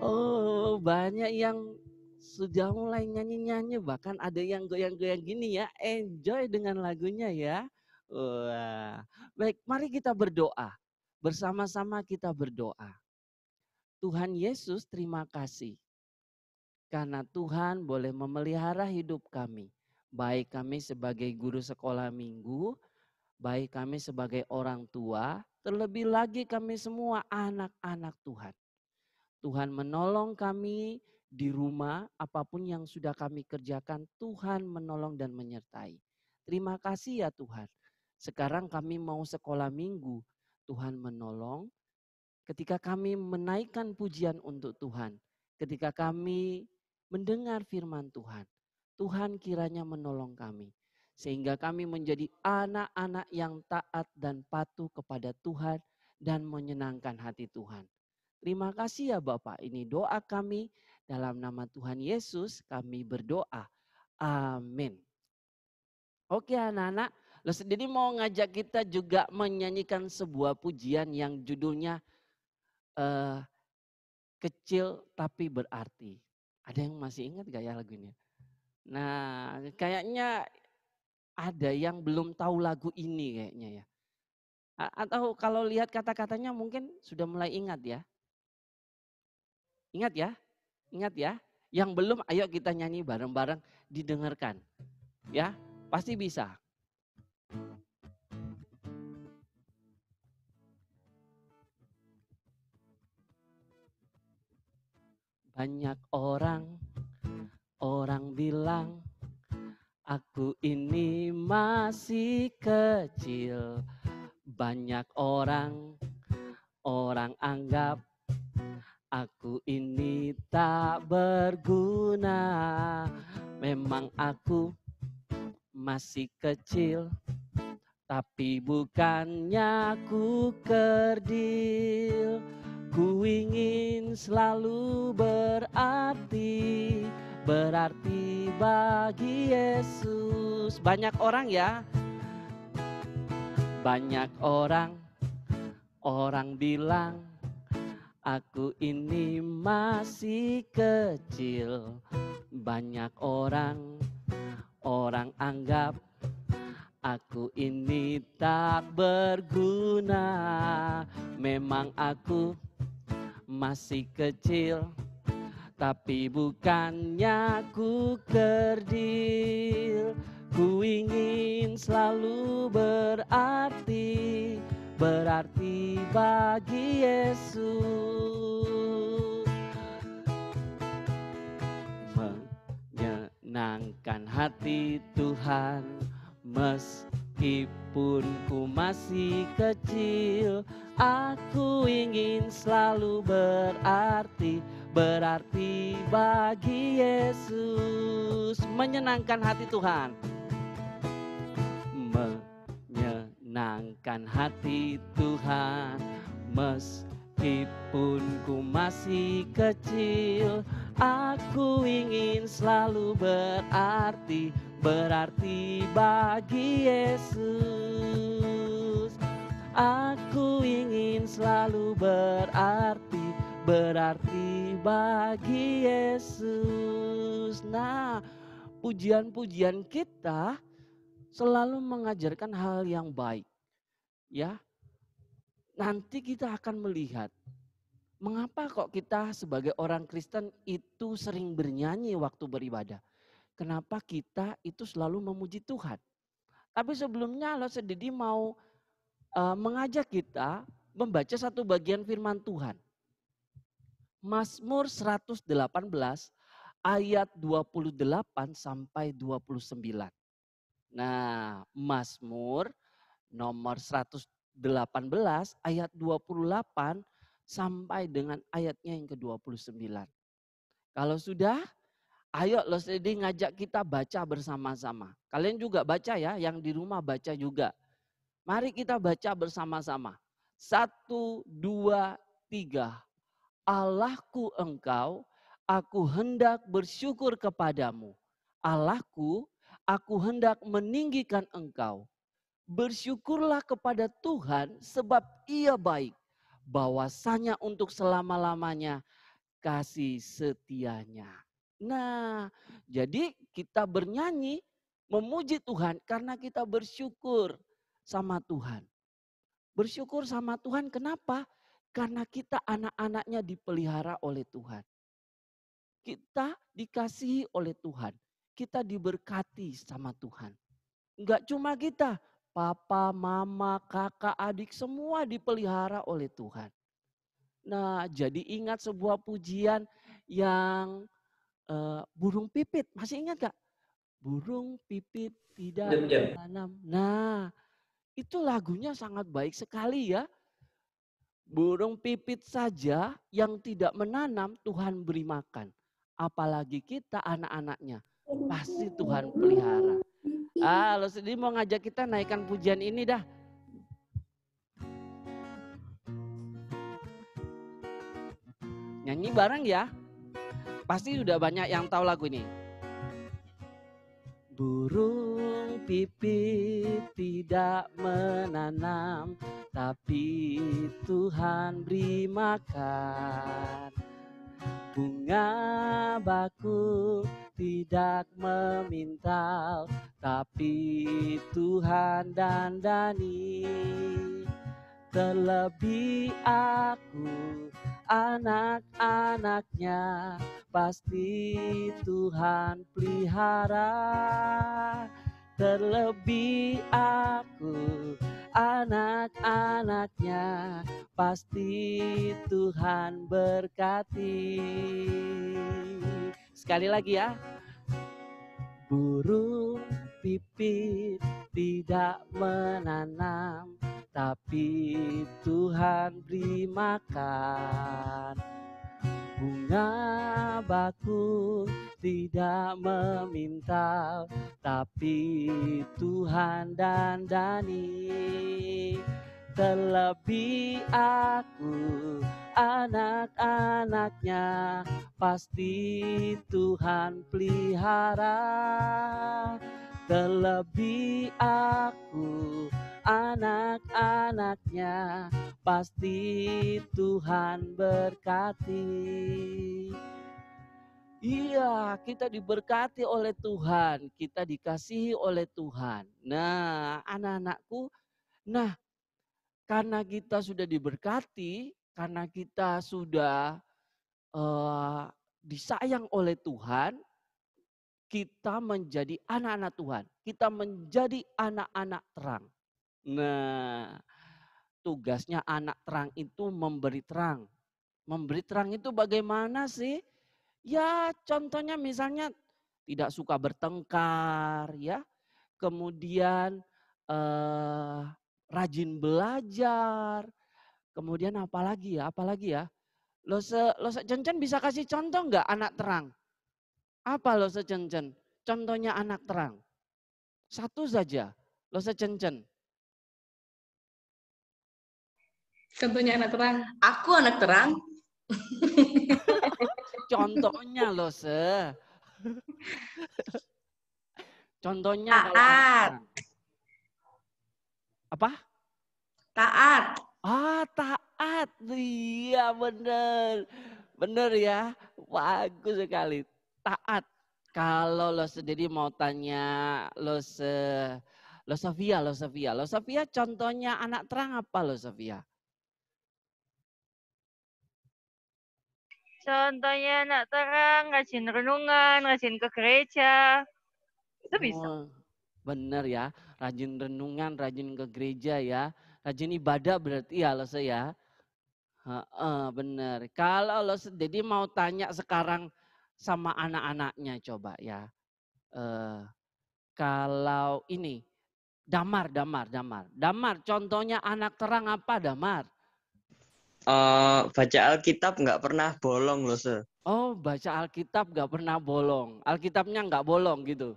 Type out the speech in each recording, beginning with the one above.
Oh, banyak yang sudah mulai nyanyi-nyanyi, bahkan ada yang goyang-goyang gini ya, enjoy dengan lagunya ya. Wah, baik, mari kita berdoa. Bersama-sama kita berdoa. Tuhan Yesus, terima kasih karena Tuhan boleh memelihara hidup kami. Baik kami sebagai guru sekolah minggu, baik kami sebagai orang tua, terlebih lagi kami semua anak-anak Tuhan. Tuhan menolong kami di rumah, apapun yang sudah kami kerjakan, Tuhan menolong dan menyertai. Terima kasih ya Tuhan. Sekarang kami mau sekolah minggu, Tuhan menolong. Ketika kami menaikkan pujian untuk Tuhan, ketika kami mendengar firman Tuhan, Tuhan kiranya menolong kami. Sehingga kami menjadi anak-anak yang taat dan patuh kepada Tuhan dan menyenangkan hati Tuhan. Terima kasih ya Bapak, ini doa kami dalam nama Tuhan Yesus kami berdoa. Amin. Oke anak-anak, lo sendiri mau ngajak kita juga menyanyikan sebuah pujian yang judulnya eh, kecil tapi berarti. Ada yang masih ingat gak ya lagunya? Nah kayaknya ada yang belum tahu lagu ini kayaknya ya. Atau kalau lihat kata-katanya mungkin sudah mulai ingat ya. Ingat ya? Ingat ya, yang belum ayo kita nyanyi bareng-bareng didengarkan. Ya, pasti bisa. Banyak orang bilang aku ini masih kecil. Banyak orang anggap aku ini tak berguna. Memang aku masih kecil, tapi bukannya ku kerdil. Ku ingin selalu berarti bagi Yesus. Banyak orang ya, banyak orang bilang aku ini masih kecil. Banyak orang anggap aku ini tak berguna. Memang aku masih kecil, tapi bukannya ku kerdil. Ku ingin selalu berarti bagi Yesus. Menyenangkan hati Tuhan, meskipun ku masih kecil. Aku ingin selalu berarti bagi Yesus. Menyenangkan hati Tuhan. Menyenangkan hati Tuhan, meskipun ku masih kecil. Aku ingin selalu berarti bagi Yesus. Aku ingin selalu berarti bagi Yesus. Nah, pujian-pujian kita selalu mengajarkan hal yang baik. Ya, nanti kita akan melihat mengapa kok kita sebagai orang Kristen itu sering bernyanyi waktu beribadah. Kenapa kita itu selalu memuji Tuhan. Tapi sebelumnya lo sendiri mau mengajak kita membaca satu bagian firman Tuhan. Mazmur 118 ayat 28 sampai 29. Nah, Mazmur nomor 118 ayat 28 sampai dengan ayatnya yang ke-29. Kalau sudah, ayo lo sedih ngajak kita baca bersama-sama. Kalian juga baca ya, yang di rumah baca juga. Mari kita baca bersama-sama. 1, 2, 3. Allahku engkau, aku hendak bersyukur kepadamu. Allahku, aku hendak meninggikan engkau. Bersyukurlah kepada Tuhan sebab Ia baik. Bahwasanya untuk selama-lamanya kasih setianya. Nah, jadi kita bernyanyi memuji Tuhan karena kita bersyukur sama Tuhan. Bersyukur sama Tuhan kenapa? Karena kita anak-anaknya dipelihara oleh Tuhan. Kita dikasihi oleh Tuhan. Kita diberkati sama Tuhan. Enggak cuma kita, papa, mama, kakak, adik semua dipelihara oleh Tuhan. Nah, jadi ingat sebuah pujian yang burung pipit. Masih ingat gak? Burung pipit tidak menanam. Nah, itu lagunya sangat baik sekali ya. Burung pipit saja yang tidak menanam Tuhan beri makan. Apalagi kita anak-anaknya. Pasti Tuhan pelihara. Lo sendiri mau ngajak kita naikkan pujian ini dah. Nyanyi bareng ya. Pasti udah banyak yang tahu lagu ini. Burung pipit tidak menanam, tapi Tuhan beri makan. Bunga bakung tidak memintal, tapi Tuhan dandani. Terlebih aku, anak-anaknya, pasti Tuhan pelihara. Terlebih aku, anak-anaknya, pasti Tuhan berkati. Sekali lagi ya. Burung pipit tidak menanam, tapi Tuhan beri makan. Bunga bakung tidak memintal, tapi Tuhan dandani. Terlebih aku, anak-anaknya, pasti Tuhan pelihara. Terlebih aku, anak-anaknya, pasti Tuhan berkati. Iya, kita diberkati oleh Tuhan, kita dikasihi oleh Tuhan. Nah, anak-anakku, nah karena kita sudah diberkati, karena kita sudah disayang oleh Tuhan, kita menjadi anak-anak Tuhan. Kita menjadi anak-anak terang. Nah, tugasnya anak terang itu memberi terang. Memberi terang itu bagaimana sih? Ya contohnya misalnya tidak suka bertengkar ya. Kemudian rajin belajar. Kemudian apalagi ya? Lo Cencen bisa kasih contoh nggak anak terang? Apa lo Cencen? Contohnya anak terang. Satu saja, lo Cencen. Contohnya anak terang. Aku anak terang. Contohnya lo Contohnya Taat. kalau anak terang. Apa? Taat. Taat. Iya bener. Bener ya. Bagus sekali. Taat. Kalau lo sendiri mau tanya lo Sofia contohnya anak terang apa lo Sofia? Contohnya anak terang, rajin renungan, rajin ke gereja. Itu bisa. Bener ya, rajin renungan, rajin ke gereja ya. Rajin ibadah berarti ya lo ya. Bener. Kalau lo jadi mau tanya sekarang sama anak-anaknya coba ya. Kalau ini Damar, contohnya anak terang apa Damar? Baca Alkitab nggak pernah bolong loh, Oh, baca Alkitab nggak pernah bolong. Alkitabnya nggak bolong gitu.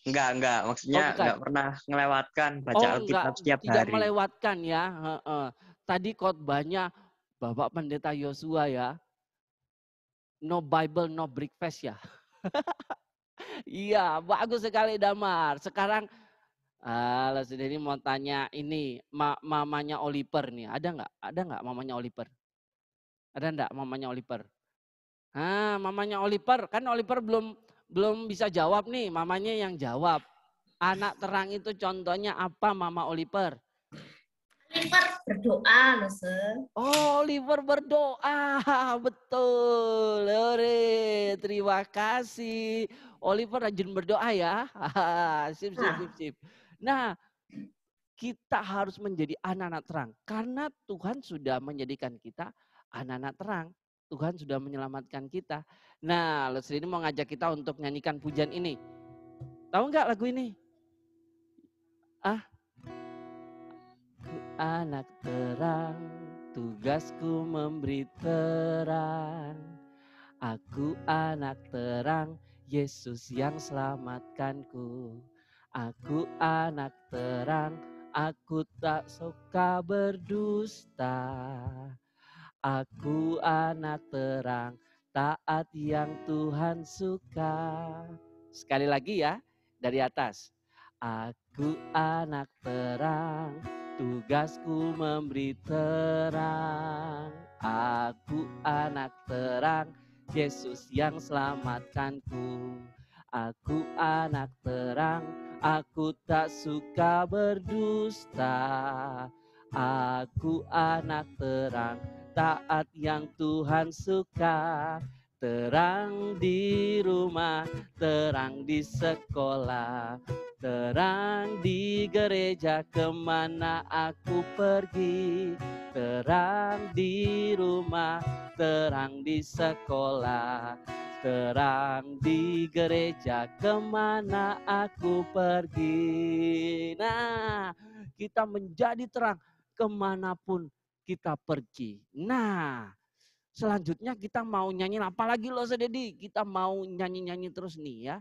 Enggak. Maksudnya nggak pernah melewatkan baca Alkitab setiap tidak hari. Melewatkan ya. Tadi khotbahnya Bapak Pendeta Yosua ya. No Bible, no breakfast ya. Iya, bagus sekali Damar. Sekarang Lo sendiri mau tanya ini, mamanya Oliver nih, ada nggak? Ada nggak mamanya Oliver? Ada nggak mamanya Oliver? Mamanya Oliver, kan Oliver belum bisa jawab nih, mamanya yang jawab. Anak terang itu contohnya apa Mama Oliver? Oliver berdoa loh, Se. Oh, Oliver berdoa, betul. Lore, terima kasih. Oliver rajin berdoa ya. Sip, sip, sip, sip. Nah, kita harus menjadi anak-anak terang. Karena Tuhan sudah menjadikan kita anak-anak terang. Tuhan sudah menyelamatkan kita. Nah, lo sendiri mau ngajak kita untuk nyanyikan pujian ini. Tahu nggak lagu ini? Anak terang, tugasku memberi terang. Aku anak terang, Yesus yang selamatkanku. Aku anak terang, aku tak suka berdusta. Aku anak terang, taat yang Tuhan suka. Sekali lagi ya, dari atas. Aku anak terang, tugasku memberi terang. Aku anak terang, Yesus yang selamatkanku. Aku anak terang, aku tak suka berdusta. Aku anak terang, taat yang Tuhan suka. Terang di rumah, terang di sekolah, terang di gereja kemana aku pergi. Terang di rumah, terang di sekolah, terang di gereja kemana aku pergi. Nah, kita menjadi terang kemanapun kita pergi. Nah, selanjutnya kita mau nyanyi, apalagi lo sendiri, kita mau nyanyi-nyanyi terus nih ya.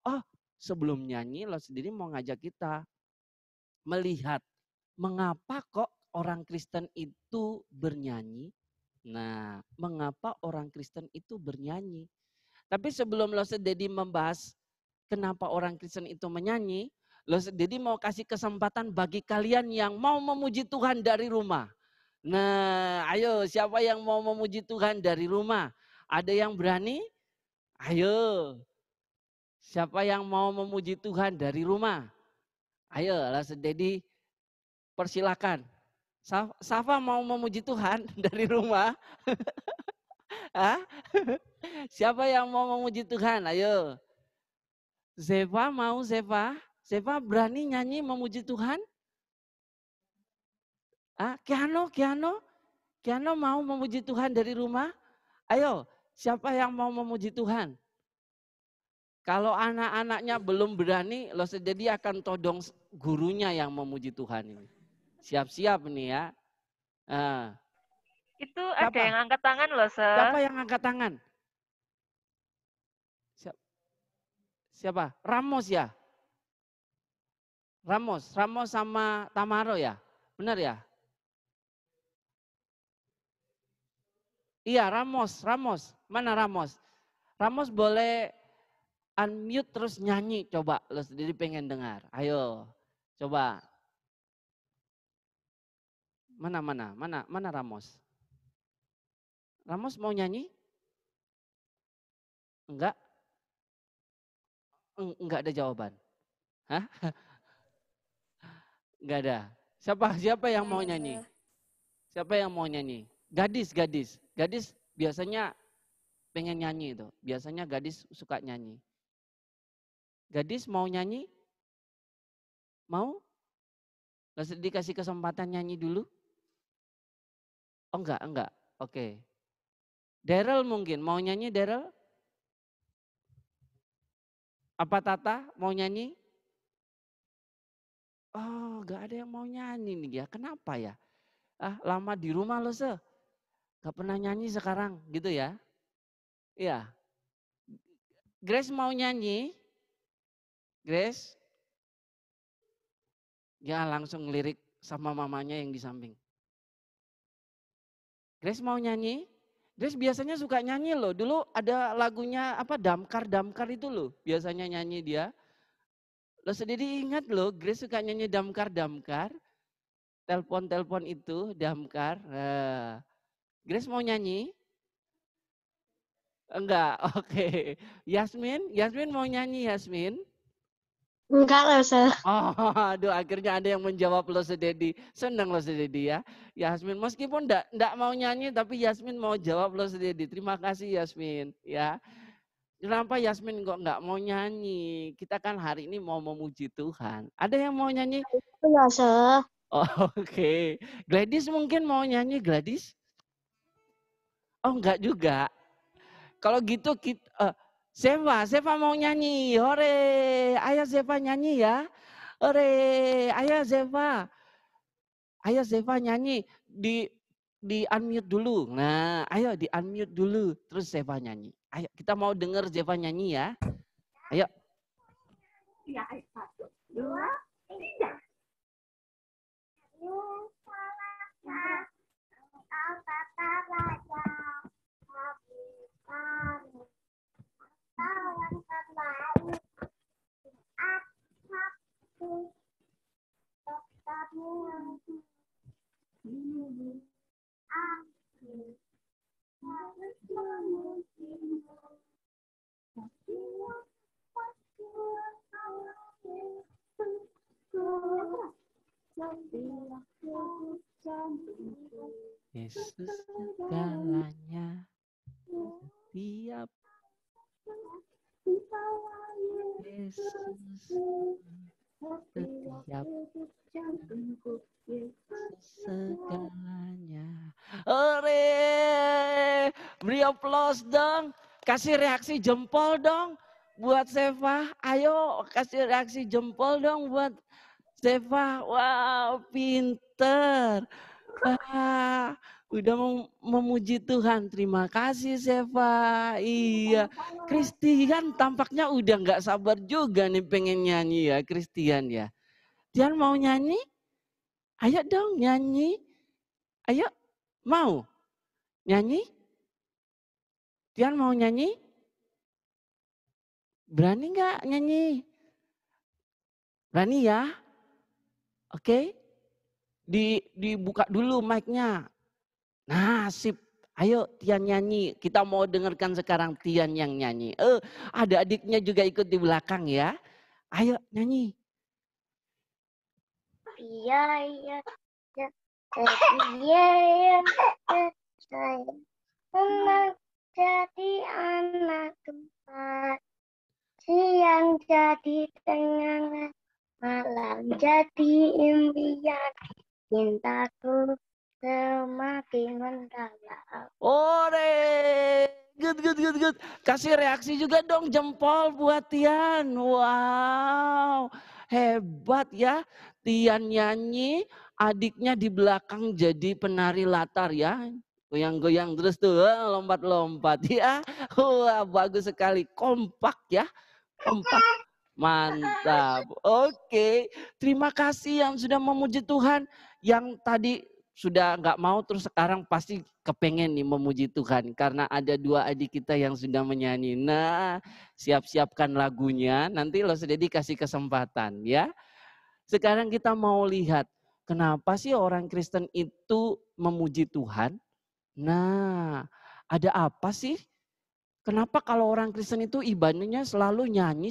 Oh, sebelum nyanyi lo sendiri mau ngajak kita melihat mengapa kok orang Kristen itu bernyanyi. Nah, mengapa orang Kristen itu bernyanyi. Tapi sebelum lo sendiri membahas kenapa orang Kristen itu menyanyi, lo sendiri mau kasih kesempatan bagi kalian yang mau memuji Tuhan dari rumah. Nah, ayo siapa yang mau memuji Tuhan dari rumah? Ada yang berani? Ayo. Siapa yang mau memuji Tuhan dari rumah? Ayo, langsung Dedi persilakan. Safa mau memuji Tuhan dari rumah? Hah? Siapa yang mau memuji Tuhan? Ayo. Zeva mau Zeva? Zeva berani nyanyi memuji Tuhan? Kiano mau memuji Tuhan dari rumah? Ayo, siapa yang mau memuji Tuhan? Kalau anak-anaknya belum berani, lo sendiri akan todong gurunya yang memuji Tuhan ini. Siap-siap nih ya. Itu siapa? Ada yang angkat tangan loh, Se. Siapa yang angkat tangan? Siapa? Ramos ya? Ramos sama Tamaro ya? Benar ya? Iya, Ramos. Mana Ramos? Ramos boleh unmute terus nyanyi, coba lo sendiri pengen dengar. Ayo, coba. Mana Ramos? Ramos mau nyanyi? Enggak? Enggak ada jawaban. Hah? Enggak ada. Siapa yang mau nyanyi? Siapa yang mau nyanyi? Gadis. Gadis biasanya pengen nyanyi itu. Biasanya gadis suka nyanyi. Gadis mau nyanyi? Mau? Lalu dikasih kesempatan nyanyi dulu? Oh enggak. Oke. Daryl mungkin mau nyanyi, Daryl? Apa Tata mau nyanyi? Oh, enggak ada yang mau nyanyi nih ya. Kenapa ya? Lama di rumah lo, Se. Gak pernah nyanyi sekarang gitu ya. Iya. Grace mau nyanyi? Grace? Ya langsung lirik sama mamanya yang di samping. Grace mau nyanyi? Grace biasanya suka nyanyi loh. Dulu ada lagunya apa Damkar itu loh. Biasanya nyanyi dia. Lo sendiri ingat loh, Grace suka nyanyi damkar-damkar. Telepon-telepon itu, damkar. Grace mau nyanyi? Enggak, oke. Yasmin mau nyanyi Yasmin? Enggak lah, Ustaz. Oh, aduh akhirnya ada yang menjawab lo sededi. Senang lo sededi ya. Yasmin meskipun enggak mau nyanyi tapi Yasmin mau jawab lo sededi. Terima kasih Yasmin ya. Kenapa Yasmin kok enggak mau nyanyi? Kita kan hari ini mau memuji Tuhan. Ada yang mau nyanyi? Iya, Ustaz. Oh, oke. Gladys mungkin mau nyanyi Gladys? Oh enggak juga. Kalau gitu kita Seva mau nyanyi. Hore, ayo Seva nyanyi ya. Hore, ayo Zeva nyanyi di unmute dulu. Nah, ayo di unmute dulu terus Zeva nyanyi. Ayo kita mau denger Zeva nyanyi ya. Ayo. Ya, 1, 2, 3. Yesus segalanya, setiap Yesus setiap segalanya. Ore, beri aplaus dong, kasih reaksi jempol dong buat Seva. Ayo kasih reaksi jempol dong buat Seva. Wow, pinter. Wah, udah memuji Tuhan. Terima kasih Seva. Iya, Christian tampaknya udah nggak sabar juga nih pengen nyanyi ya, Christian ya. Tian mau nyanyi? Ayo dong nyanyi. Ayo, mau nyanyi? Tian mau nyanyi? Berani nggak nyanyi? Berani ya? Oke. Dibuka dulu mic-nya. Nah, sip. Ayo Tian nyanyi. Kita mau dengarkan sekarang Tian yang nyanyi. Ada adiknya juga ikut di belakang ya. Ayo nyanyi. Iya, iya. Iya, saya memang jadi anak tempat. Siang jadi tengah malam jadi impian. Cintaku semakin mendalam. Ore, good. Kasih reaksi juga dong jempol buat Tian. Wow, hebat ya. Tian nyanyi, adiknya di belakang jadi penari latar ya. Goyang-goyang terus tuh, lompat-lompat ya. Wah, bagus sekali. Kompak ya, kompak. Mantap. Oke, terima kasih yang sudah memuji Tuhan. Yang tadi sudah nggak mau terus sekarang pasti kepengen nih memuji Tuhan. Karena ada 2 adik kita yang sudah menyanyi. Nah, siap-siapkan lagunya. Nanti lo sudah dikasih kesempatan ya. Sekarang kita mau lihat kenapa sih orang Kristen itu memuji Tuhan. Nah, ada apa sih? Kenapa kalau orang Kristen itu ibadahnya selalu nyanyi.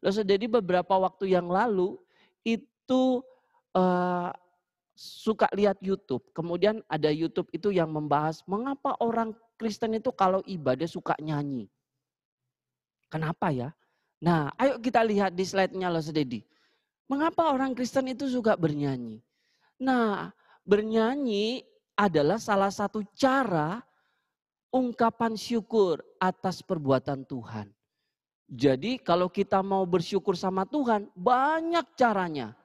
Loh, jadi beberapa waktu yang lalu itu suka lihat YouTube. Kemudian ada YouTube itu yang membahas mengapa orang Kristen itu kalau ibadah suka nyanyi. Kenapa ya? Nah, ayo kita lihat di slide-nya loh Sededi. Mengapa orang Kristen itu suka bernyanyi? Nah, bernyanyi adalah salah satu cara ungkapan syukur atas perbuatan Tuhan. Jadi kalau kita mau bersyukur sama Tuhan, banyak caranya.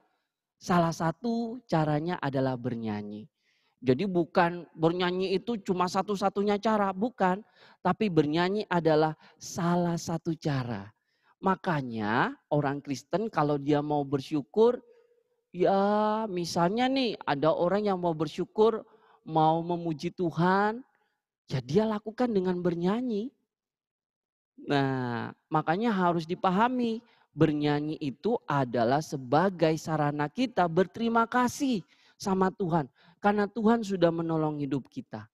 Salah satu caranya adalah bernyanyi. Jadi bukan bernyanyi itu cuma satu-satunya cara, bukan. Tapi bernyanyi adalah salah satu cara. Makanya orang Kristen kalau dia mau bersyukur, ya misalnya nih ada orang yang mau bersyukur, mau memuji Tuhan, ya dia lakukan dengan bernyanyi. Nah, makanya harus dipahami Bernyanyi itu adalah sebagai sarana kita berterima kasih sama Tuhan. Karena Tuhan sudah menolong hidup kita.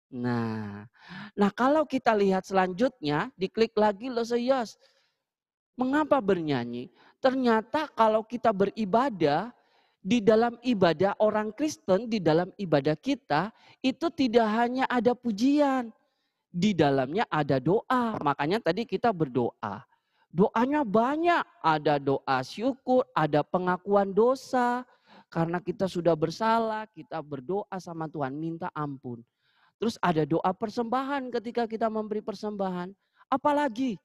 Nah kalau kita lihat selanjutnya, diklik lagi Loseyos. Mengapa bernyanyi? Ternyata kalau kita beribadah, di dalam ibadah orang Kristen, di dalam ibadah kita, itu tidak hanya ada pujian. Di dalamnya ada doa. Makanya tadi kita berdoa. Doanya banyak. Ada doa syukur, ada pengakuan dosa. Karena kita sudah bersalah, kita berdoa sama Tuhan, minta ampun. Terus ada doa persembahan ketika kita memberi persembahan. Apalagi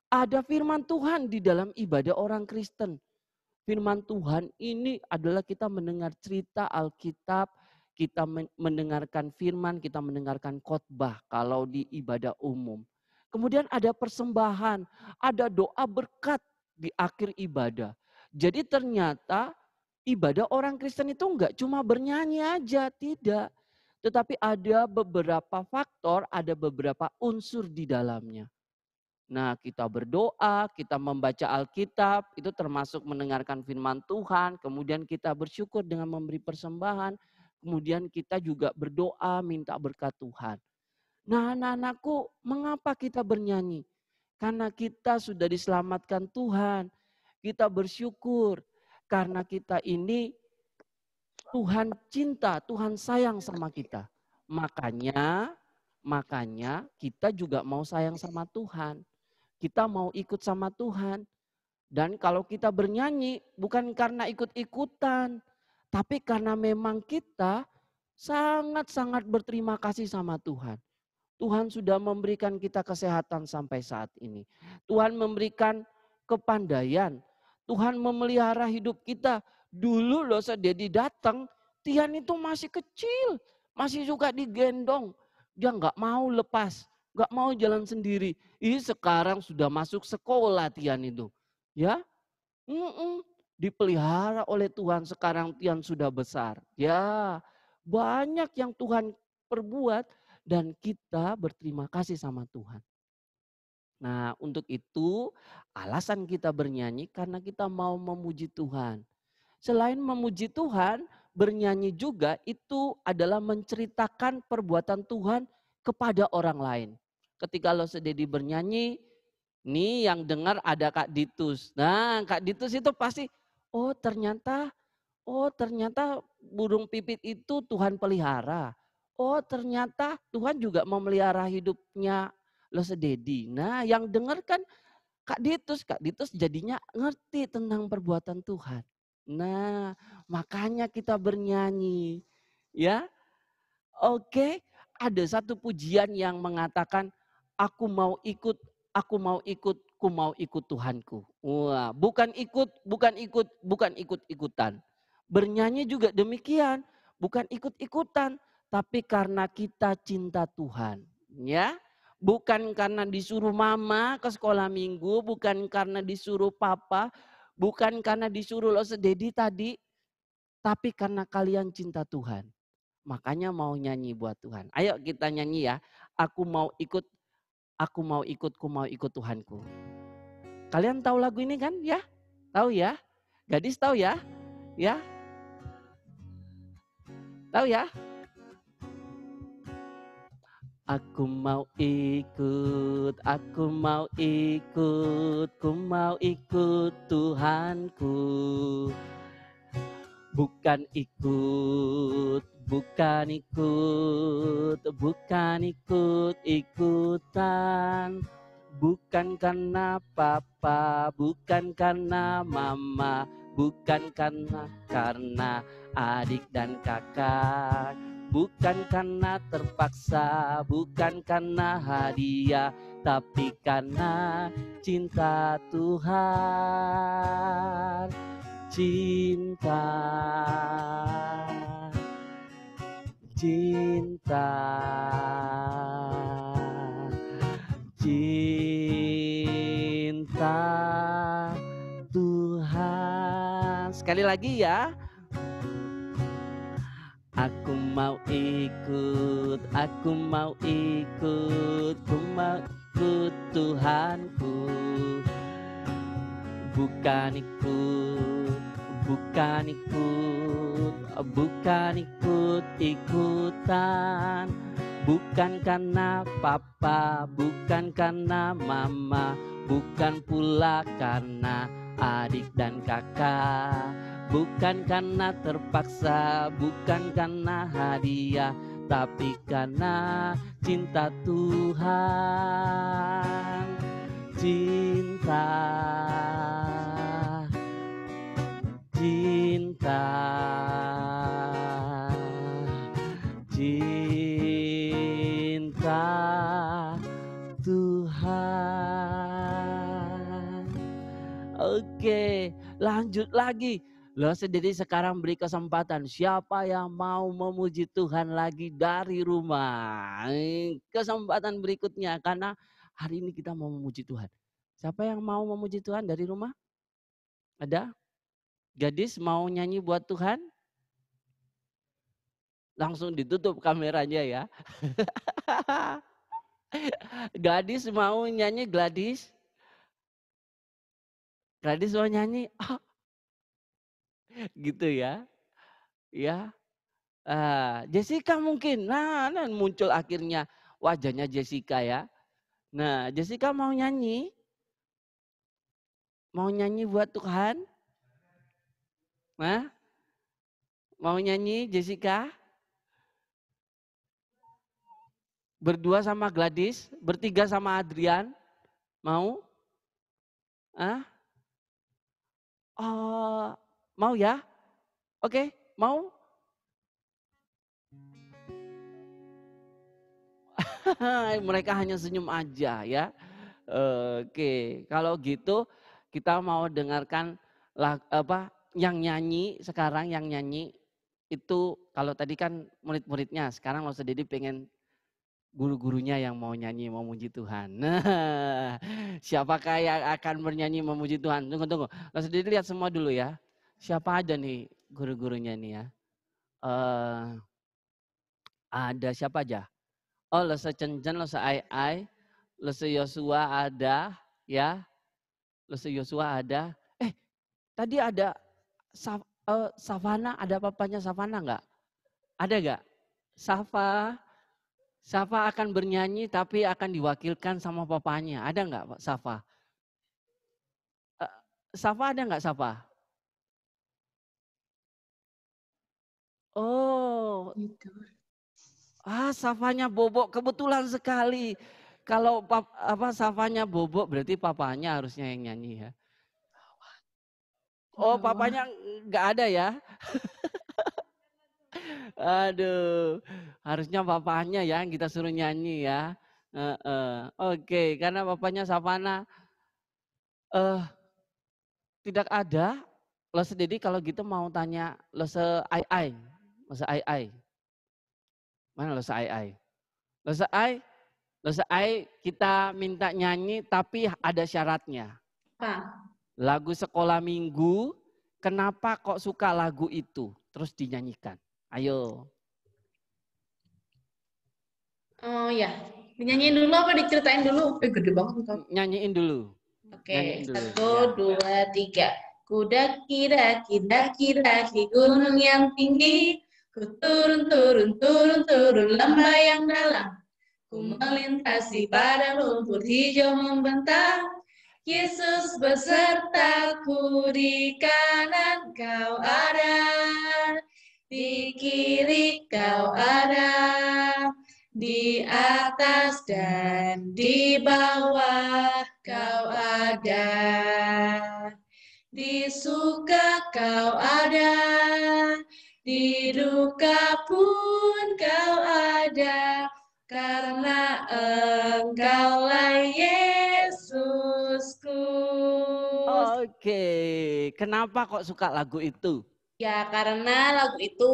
ada firman Tuhan di dalam ibadah orang Kristen. Firman Tuhan ini adalah kita mendengar cerita Alkitab, kita mendengarkan firman, kita mendengarkan khotbah kalau di ibadah umum. Kemudian ada persembahan, ada doa berkat di akhir ibadah. Jadi ternyata ibadah orang Kristen itu enggak cuma bernyanyi aja, tidak. Tetapi ada beberapa faktor, ada beberapa unsur di dalamnya. Nah, kita berdoa, kita membaca Alkitab, itu termasuk mendengarkan firman Tuhan, kemudian kita bersyukur dengan memberi persembahan, kemudian kita juga berdoa minta berkat Tuhan. Nah, anak-anakku, mengapa kita bernyanyi? Karena kita sudah diselamatkan Tuhan. Kita bersyukur karena kita ini Tuhan cinta, Tuhan sayang sama kita. Makanya kita juga mau sayang sama Tuhan. Kita mau ikut sama Tuhan. Dan kalau kita bernyanyi bukan karena ikut-ikutan. Tapi karena memang kita sangat-sangat berterima kasih sama Tuhan. Tuhan sudah memberikan kita kesehatan sampai saat ini. Tuhan memberikan kepandaian. Tuhan memelihara hidup kita. Dulu loh Dedi datang, Tian itu masih kecil. Masih suka digendong. Dia nggak mau lepas. Gak mau jalan sendiri. Ini sekarang sudah masuk sekolah Tian itu. Ya, dipelihara oleh Tuhan. Sekarang Tian sudah besar. Ya, banyak yang Tuhan perbuat dan kita berterima kasih sama Tuhan. Nah, untuk itu alasan kita bernyanyi karena kita mau memuji Tuhan. Selain memuji Tuhan, bernyanyi juga itu adalah menceritakan perbuatan Tuhan kepada orang lain. Ketika lo Dedi bernyanyi, nih yang dengar ada Kak Ditus. Nah, Kak Ditus itu pasti, oh ternyata burung pipit itu Tuhan pelihara. Oh ternyata Tuhan juga memelihara hidupnya lo Dedi. Nah, yang dengar kan Kak Ditus jadinya ngerti tentang perbuatan Tuhan. Nah, makanya kita bernyanyi. Ya, oke. Ada satu pujian yang mengatakan, aku mau ikut Tuhanku. Wah, bukan ikut-ikutan. Bernyanyi juga demikian, bukan ikut-ikutan, tapi karena kita cinta Tuhan, ya. Bukan karena disuruh mama ke sekolah minggu, bukan karena disuruh papa, bukan karena disuruh lo Dedi tadi, tapi karena kalian cinta Tuhan. Makanya mau nyanyi buat Tuhan. Ayo kita nyanyi ya. Aku mau ikut Tuhanku. Kalian tahu lagu ini kan ya? Tahu ya? Gadis tahu ya? Ya? Tahu ya? Aku mau ikut Tuhanku. Bukan ikut-ikutan. Bukan karena papa, bukan karena mama, bukan karena adik dan kakak. Bukan karena terpaksa, bukan karena hadiah, tapi karena cinta Tuhan. Cinta Tuhan. Sekali lagi ya. Aku mau ikut Tuhanku. bukan ikut, bukan ikut, bukan ikut-ikutan. Bukan karena papa, bukan karena mama, bukan pula karena adik dan kakak. Bukan karena terpaksa, bukan karena hadiah, tapi karena cinta Tuhan. Cinta, cinta, cinta Tuhan. Oke, lanjut lagi. Lo sendiri sekarang beri kesempatan. Siapa yang mau memuji Tuhan lagi dari rumah? Kesempatan berikutnya karena hari ini kita mau memuji Tuhan. Siapa yang mau memuji Tuhan dari rumah? Ada? Gadis mau nyanyi buat Tuhan? Langsung ditutup kameranya ya. Gadis mau nyanyi, Gladys? Gladys mau nyanyi? Oh, gitu ya. Ya. Jessica mungkin. Nah, muncul akhirnya wajahnya Jessica ya. Nah, Jessica mau nyanyi? Mau nyanyi buat Tuhan? Nah, mau nyanyi Jessica? Berdua sama Gladys, bertiga sama Adrian. Mau? Oh, mau ya? Oke, mau? Mereka hanya senyum aja ya. Oke, kalau gitu kita mau dengarkan yang nyanyi sekarang, yang nyanyi itu kalau tadi kan murid-muridnya, sekarang Lo Sendiri pengen guru-gurunya yang mau nyanyi memuji Tuhan. Nah, siapakah yang akan bernyanyi memuji Tuhan? Tunggu. Lo Sendiri lihat semua dulu ya. Siapa aja nih guru-gurunya nih ya? Ada siapa aja? Oh, Lo Cenjen, Lo Ai, Lo Yosua ada, ya. Lo Yosua ada. Tadi ada Savana, ada papanya Savana enggak? Ada enggak? Safa akan bernyanyi tapi akan diwakilkan sama papanya. Ada enggak Pak Safa? Safa ada enggak Safa? Oh. Safanya Bobo, kebetulan sekali. Kalau Safanya Bobo berarti papanya harusnya yang nyanyi ya. Oh, papanya enggak ada ya? Aduh, harusnya papanya ya yang kita suruh nyanyi ya. Oke, karena bapaknya Savana tidak ada. Lo Sendiri kalau gitu mau tanya Lo Ai. Lo Ai. Mana Lo Ai? Lo Ai kita minta nyanyi tapi ada syaratnya. Lagu sekolah minggu, kenapa kok suka lagu itu? Terus dinyanyikan. Ayo. Oh ya, dinyanyiin dulu apa diceritain dulu? Gede banget. Nyanyiin dulu. Oke, 1, 2, 3. Kuda kira di gunung yang tinggi, ku turun lembah yang dalam, ku melintasi padang rumput hijau membentang. Yesus besertaku, di kanan kau ada, di kiri kau ada, di atas dan di bawah kau ada, di suka kau ada, di duka pun kau ada, karena Engkaulah Yesusku. Oke, kenapa kok suka lagu itu? Ya, karena lagu itu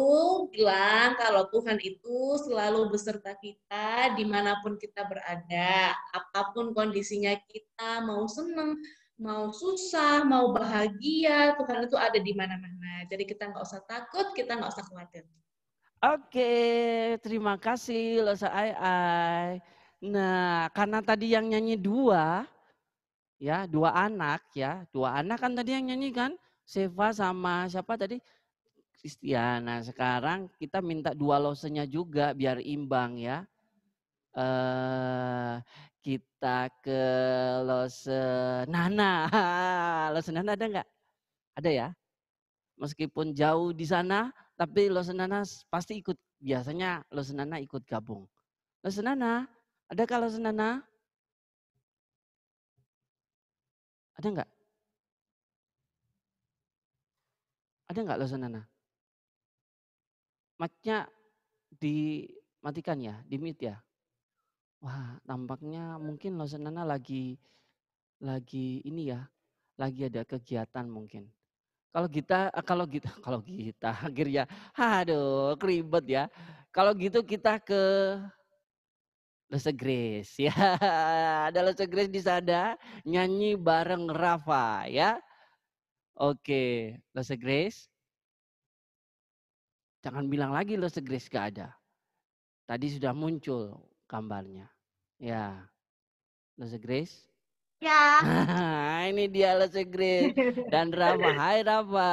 bilang kalau Tuhan itu selalu beserta kita dimanapun kita berada. Apapun kondisinya kita, mau senang, mau susah, mau bahagia, Tuhan itu ada di mana-mana. Jadi kita nggak usah takut, kita nggak usah khawatir. Oke, terima kasih Lo Ai. Nah, karena tadi yang nyanyi 2, Ya, 2 anak ya. 2 anak kan tadi yang nyanyi kan? Seva sama siapa tadi? Kristiana. Sekarang kita minta 2 losenya juga biar imbang ya. Kita ke lose Nana. Lose Nana ada nggak? Ada ya? Meskipun jauh di sana, tapi lose Nana pasti ikut. Biasanya lose Nana ikut gabung. Lose Nana, adakah lose Nana? Ada nggak? Ada nggak lose Nana? Mic-nya dimatikan ya, di-mute ya? Wah, tampaknya mungkin lose Nana lagi ini ya, lagi ada kegiatan mungkin. Kalau kita akhirnya, aduh ribet ya. Kalau gitu kita ke Lose Grace ya. Ada Lose Grace di sana nyanyi bareng Rafa ya. Oke, Lose Grace. Jangan bilang lagi Lose Grace gak ada. Tadi sudah muncul gambarnya. Ya, Lose Grace. Ya. Ini dia Lose Grace dan Rafa. Hai Rafa.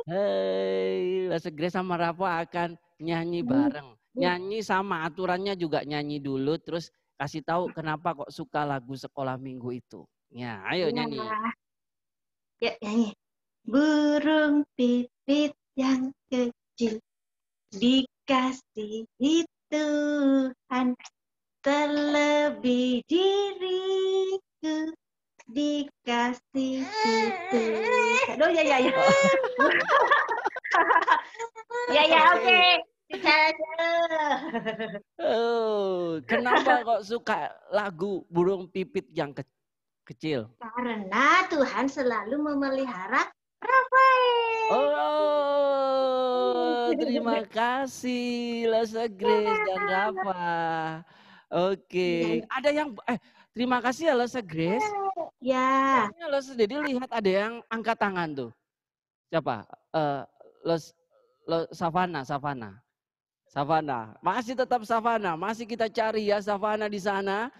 Hai, Lose Grace sama Rafa akan nyanyi bareng. Nyanyi sama aturannya juga nyanyi dulu terus kasih tahu kenapa kok suka lagu Sekolah Minggu itu. Ya, ayo nyanyi. Ya, nyanyi. Burung pipit yang kecil dikasihi Tuhan, terlebih diriku dikasihi Tuhan. Oh ya. Ya, oke. Oh, kenapa kok suka lagu Burung Pipit yang kecil? Karena Tuhan selalu memelihara Rafael. Oh, terima kasih Lose Grace dan Rafa. Oke, ada yang terima kasih ya Lose Grace. Ya. Lose jadi lihat ada yang angkat tangan tuh. Siapa? Savana. Masih tetap Savana, masih kita cari ya Savana di sana.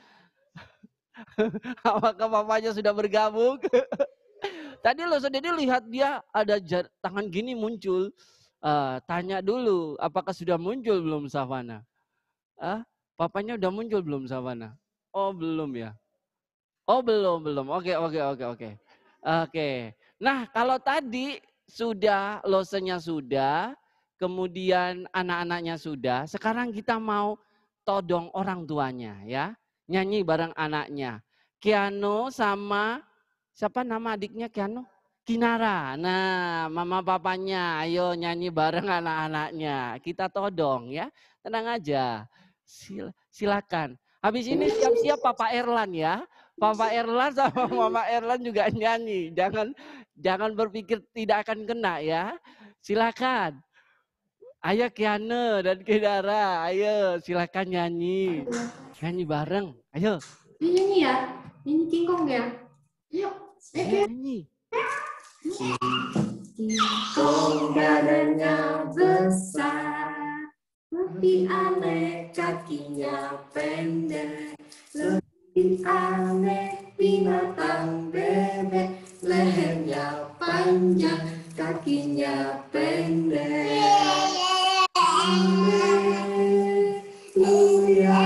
Apakah papanya sudah bergabung? Tadi Dedi lihat dia ada tangan gini muncul. Tanya dulu, apakah sudah muncul belum Savana? Papanya udah muncul belum Savana? Oh belum ya? Oh belum. Oke. Nah kalau tadi sudah losenya sudah, kemudian anak-anaknya sudah, sekarang kita mau todong orang tuanya ya. Nyanyi bareng anaknya. Kiano sama siapa nama adiknya Kiano? Kinara. Nah, mama papanya ayo nyanyi bareng anak-anaknya. Kita todong ya. Tenang aja. Silakan. Habis ini siap-siap Papa Erlan ya. Papa Erlan sama Mama Erlan juga nyanyi. Jangan berpikir tidak akan kena ya. Silakan. Ayo Kiana dan Kinara, ayo silakan nyanyi. Nyanyi bareng. Ayo. Nyanyi ya. Nyanyi King Kong ya. Yuk. Nyanyi. King Kong badannya besar, lebih aneh kakinya pendek, lebih aneh binatang bebek, lehernya panjang, kakinya pendek. Haleluya,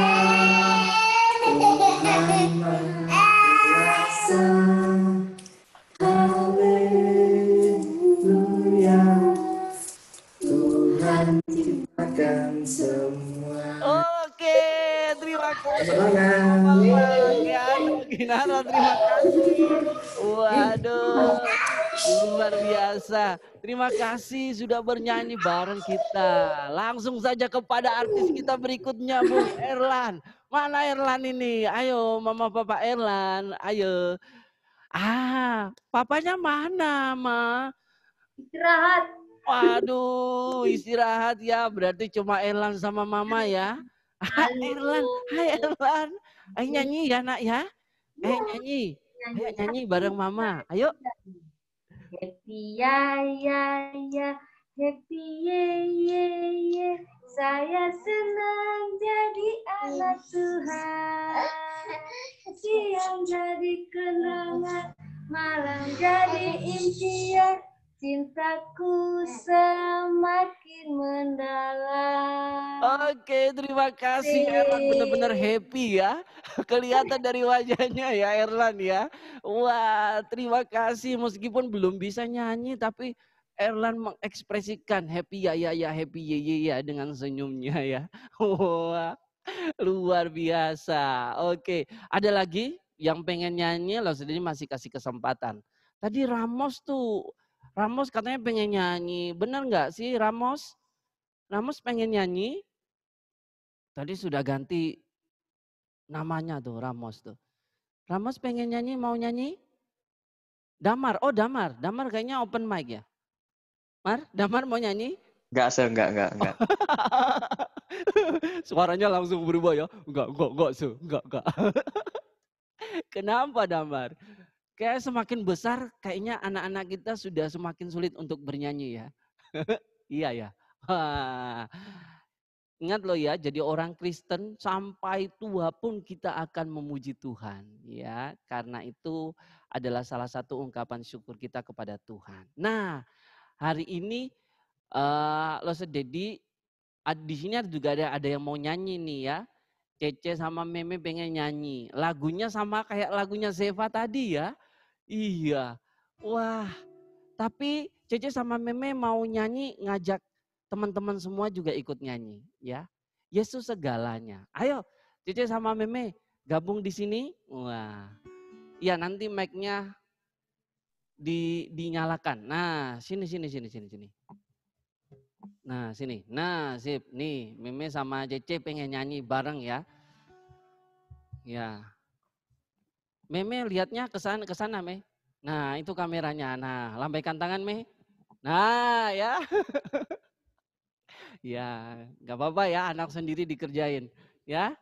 Tuhan Maha Kuasa. Haleluya, Tuhan ciptakan semua. Oke, terima kasih. Kinara, terima kasih. Waduh, luar biasa. Terima kasih sudah bernyanyi bareng kita. Langsung saja kepada artis kita berikutnya, Bung Erlan. Mana Erlan ini? Ayo, Mama Papa Erlan, ayo. Papanya mana, Ma? Istirahat. Waduh, istirahat ya. Berarti cuma Erlan sama Mama ya. Erlan, hai Erlan. Ayo nyanyi ya, Nak ya. Ayo nyanyi. Ayo nyanyi bareng Mama. Ayo. Happy ya, happy ye. Saya senang jadi anak Tuhan. siang jadi kenangan, malam jadi impian, cintaku semakin mendalam. Oke, terima kasih Erlan, benar-benar happy ya. Kelihatan dari wajahnya ya Erlan ya. Wah, terima kasih meskipun belum bisa nyanyi tapi Erlan mengekspresikan happy ya happy ya dengan senyumnya ya. Wah, luar biasa. Oke, ada lagi yang pengen nyanyi, lo sendiri masih kasih kesempatan. Tadi Ramos katanya pengen nyanyi. Benar nggak sih Ramos? Ramos pengen nyanyi? Tadi sudah ganti namanya tuh Ramos tuh. Ramos pengen nyanyi, mau nyanyi? Damar, oh Damar kayaknya open mic ya. Damar mau nyanyi? Enggak. Suaranya langsung berubah ya. Enggak. Kenapa Damar? Kayak semakin besar kayaknya anak-anak kita sudah semakin sulit untuk bernyanyi ya. Iya ya. Ingat loh ya, jadi orang Kristen sampai tua pun kita akan memuji Tuhan ya. Karena itu adalah salah satu ungkapan syukur kita kepada Tuhan. Nah, hari ini lo sededi di sini juga ada yang mau nyanyi nih ya. Cece sama Meme pengen nyanyi. Lagunya sama kayak lagunya Zeva tadi ya. Iya. Wah, tapi Cece sama Meme mau nyanyi ngajak teman-teman semua juga ikut nyanyi ya. Yesus segalanya. Ayo Cece sama Meme gabung di sini. Wah. Ya nanti mic-nya dinyalakan. Nah, sini. Nah, sini. Nah, sip. Nih, Meme sama Cece pengen nyanyi bareng ya. Ya. Meme lihatnya ke sana, Me. Nah, itu kameranya. Nah, lambaikan tangan, Me. Nah, ya. Ya, nggak apa-apa ya, anak sendiri dikerjain. Ya.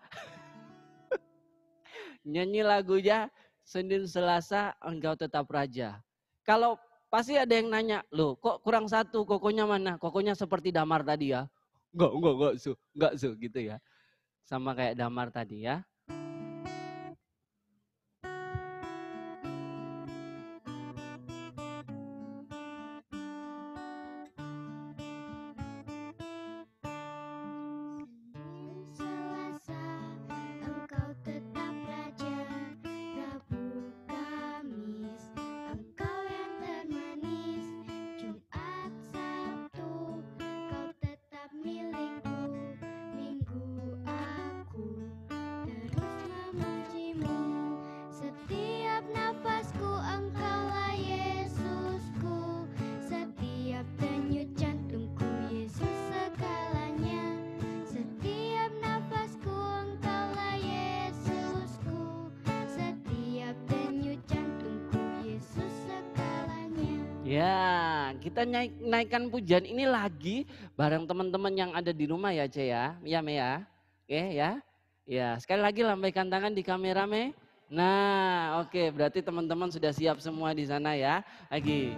Nyanyi lagunya Senin Selasa Engkau Tetap Raja. Kalau pasti ada yang nanya, loh kok kurang satu, kokonya mana? Kokonya seperti Damar tadi ya. Enggak, gitu ya. Sama kayak Damar tadi ya. Ya, kita naikkan pujian ini lagi bareng teman-teman yang ada di rumah ya, Ce ya. Ya, Me ya. Oke ya. Ya, sekali lagi lambaikan tangan di kamera, Me. Nah, oke, berarti teman-teman sudah siap semua di sana ya. Lagi.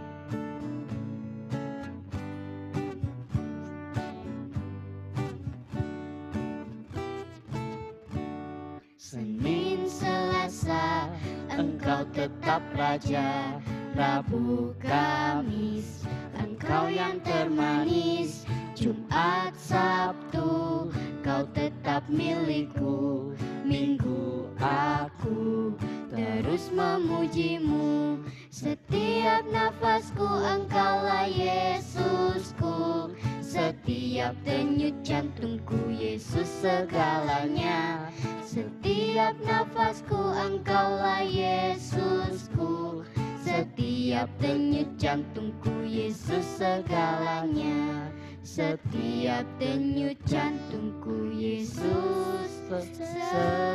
Senin Selasa Engkau tetap Raja, Rabu Kamis Engkau yang termanis, Jumat Sabtu Kau tetap milikku, Minggu aku terus memujimu. Setiap nafasku Engkaulah Yesusku, setiap denyut jantungku Yesus segalanya. Setiap nafasku Engkaulah Yesusku, setiap denyut jantungku Yesus segalanya. Setiap denyut jantungku Yesus segalanya.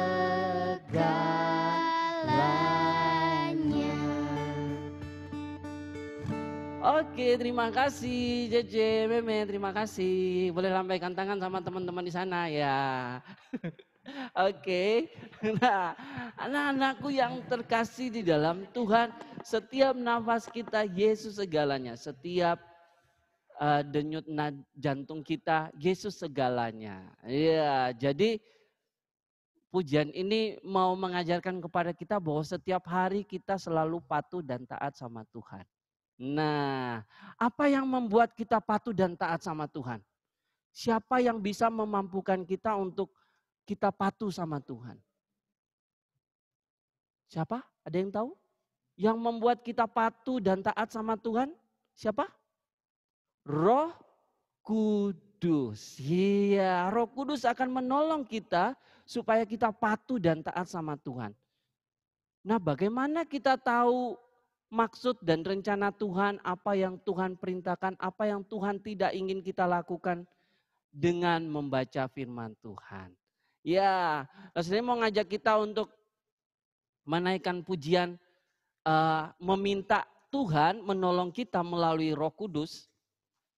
Oke, terima kasih Jeje, Meme, terima kasih. Boleh lambaikan tangan sama teman-teman di sana ya. Oke, nah anak-anakku yang terkasih di dalam Tuhan, setiap nafas kita Yesus segalanya, setiap denyut jantung kita Yesus segalanya. Ya, jadi pujian ini mau mengajarkan kepada kita bahwa setiap hari kita selalu patuh dan taat sama Tuhan. Nah, apa yang membuat kita patuh dan taat sama Tuhan? Siapa yang bisa memampukan kita untuk kita patuh sama Tuhan? Siapa? Ada yang tahu? Yang membuat kita patuh dan taat sama Tuhan? Siapa? Roh Kudus. Iya, Roh Kudus akan menolong kita supaya kita patuh dan taat sama Tuhan. Nah, bagaimana kita tahu maksud dan rencana Tuhan, apa yang Tuhan perintahkan, apa yang Tuhan tidak ingin kita lakukan? Dengan membaca firman Tuhan. Ya, saya mau ngajak kita untuk menaikkan pujian, meminta Tuhan menolong kita melalui Roh Kudus.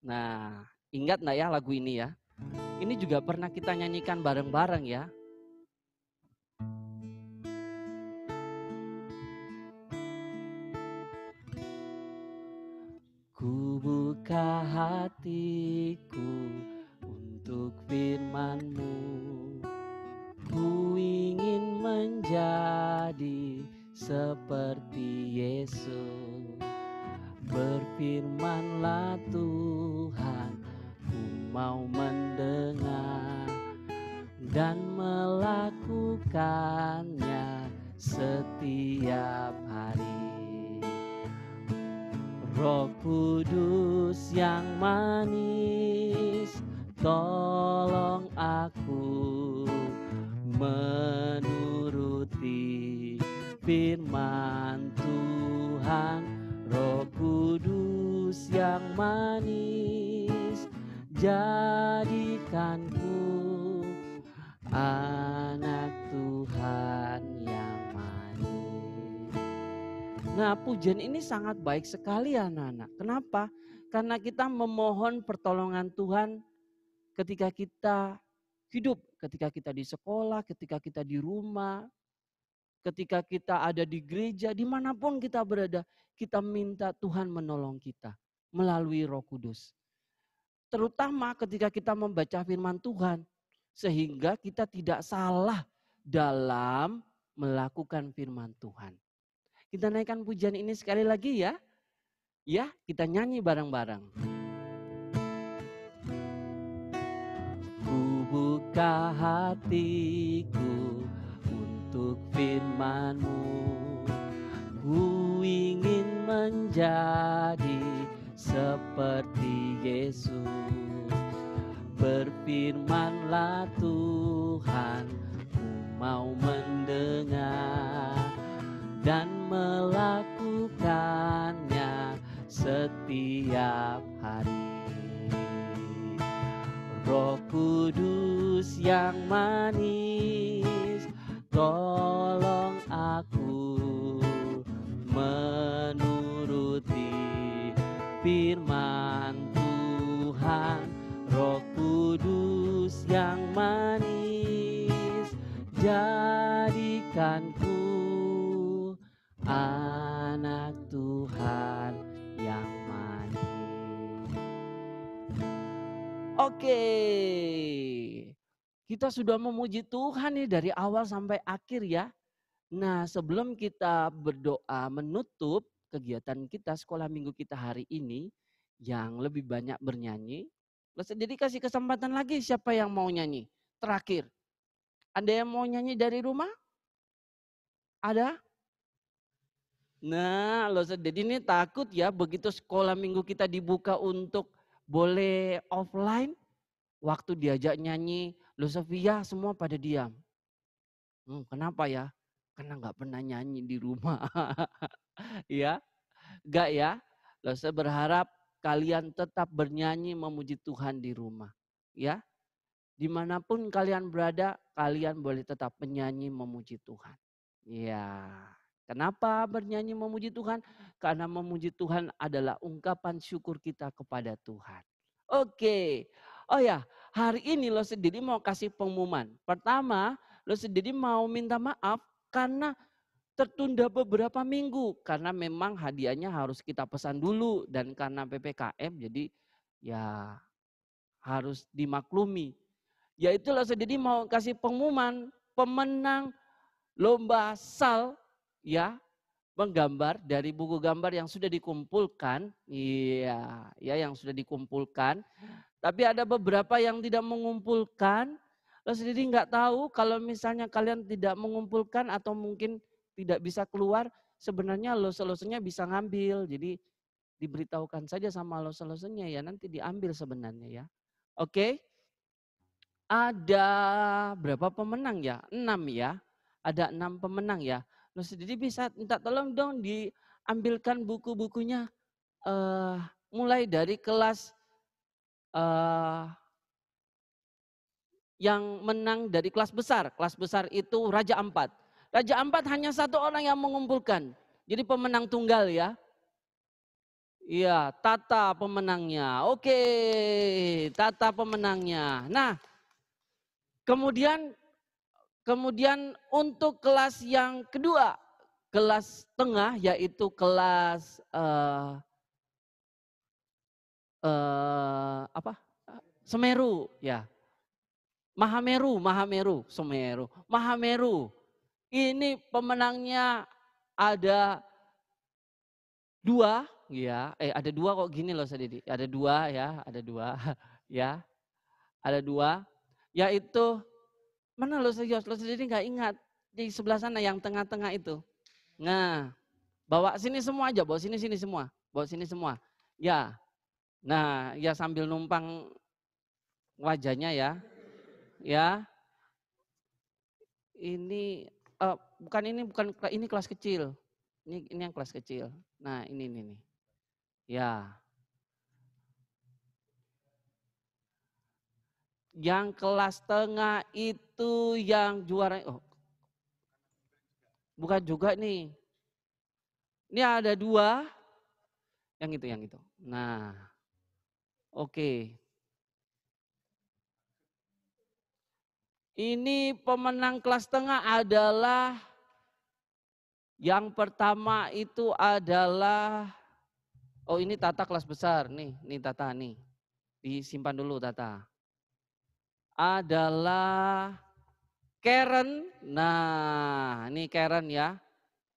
Nah, ingat enggak ya lagu ini ya? Ini juga pernah kita nyanyikan bareng-bareng ya. Ku buka hatiku untuk firman-Mu. Ku ingin menjadi seperti Yesus. Berfirmanlah Tuhan, ku mau mendengar dan melakukannya setiap hari. Roh Kudus yang manis, tolong aku menuruti firman Tuhan. Roh Kudus yang manis, jadikanku anak Tuhan yang manis. Nah, pujian ini sangat baik sekali anak-anak. Kenapa? Karena kita memohon pertolongan Tuhan ketika kita hidup, ketika kita di sekolah, ketika kita di rumah, ketika kita ada di gereja, dimanapun kita berada, kita minta Tuhan menolong kita melalui Roh Kudus. Terutama ketika kita membaca firman Tuhan, sehingga kita tidak salah dalam melakukan firman Tuhan. Kita naikkan pujian ini sekali lagi ya. Ya, kita nyanyi bareng-bareng. Ku buka hatiku untuk firman-Mu. Ku ingin menjadi seperti Yesus. Berfirmanlah Tuhan, ku mau mendengar dan melakukannya setiap hari. Roh Kudus yang manis, tolong aku menuruti firman Tuhan. Roh Kudus yang manis, jadikanku anak Tuhan yang manis. Oke, kita sudah memuji Tuhan nih dari awal sampai akhir ya. Nah, sebelum kita berdoa menutup kegiatan kita sekolah minggu kita hari ini yang lebih banyak bernyanyi, jadi kasih kesempatan lagi siapa yang mau nyanyi. Terakhir, ada yang mau nyanyi dari rumah? Ada? Nah, jadi ini takut ya begitu sekolah minggu kita dibuka untuk boleh offline, waktu diajak nyanyi, Sofia semua pada diam. Kenapa ya? Karena nggak pernah nyanyi di rumah. Ya, enggak ya? Saya berharap kalian tetap bernyanyi memuji Tuhan di rumah. Ya, dimanapun kalian berada, kalian boleh tetap menyanyi memuji Tuhan. Ya, kenapa bernyanyi memuji Tuhan? Karena memuji Tuhan adalah ungkapan syukur kita kepada Tuhan. Oke, oh ya, hari ini lo sendiri mau kasih pengumuman. Pertama, lo sendiri mau minta maaf karena tertunda beberapa minggu. Karena memang hadiahnya harus kita pesan dulu. Dan karena PPKM jadi ya harus dimaklumi. Yaitu lo sendiri mau kasih pengumuman. pemenang lomba SAL ya, menggambar dari buku gambar yang sudah dikumpulkan. Iya, ya yang sudah dikumpulkan. Tapi ada beberapa yang tidak mengumpulkan. Lo sendiri nggak tahu kalau misalnya kalian tidak mengumpulkan atau mungkin tidak bisa keluar, sebenarnya lose-losenya bisa ngambil. Jadi diberitahukan saja sama lose-losenya ya, nanti diambil sebenarnya ya. Oke. Ada berapa pemenang ya? 6 ya. Ada 6 pemenang ya. Lo sendiri bisa minta tolong dong diambilkan buku-bukunya. Mulai dari kelas yang menang dari kelas besar. Kelas besar itu Raja Ampat. Raja Ampat hanya 1 orang yang mengumpulkan. Jadi pemenang tunggal ya. Iya, Tata pemenangnya. Oke, Tata pemenangnya. Nah, kemudian untuk kelas yang kedua, kelas tengah yaitu kelas Semeru ya. Mahameru. Ini pemenangnya ada 2 ya. Ada 2 kok gini loh Sadidi. Ada 2 ya, ada 2 ya. Ada 2 yaitu mana lo sendiri nggak ingat di sebelah sana yang tengah-tengah itu. Nah, bawa sini semua aja, bawa sini semua, bawa sini semua. Ya. Nah, ya sambil numpang wajahnya ya. Ya. Ini bukan ini kelas kecil. Ini yang kelas kecil. Nah, ini nih. Ya. Yang kelas tengah itu yang juara. Oh. Bukan juga nih. Ini ada 2. Yang itu. Nah. Oke. Ini pemenang kelas tengah adalah yang pertama itu adalah ini Tata kelas besar nih Tata nih. Disimpan dulu Tata. Adalah Karen. Nah, ini Karen ya.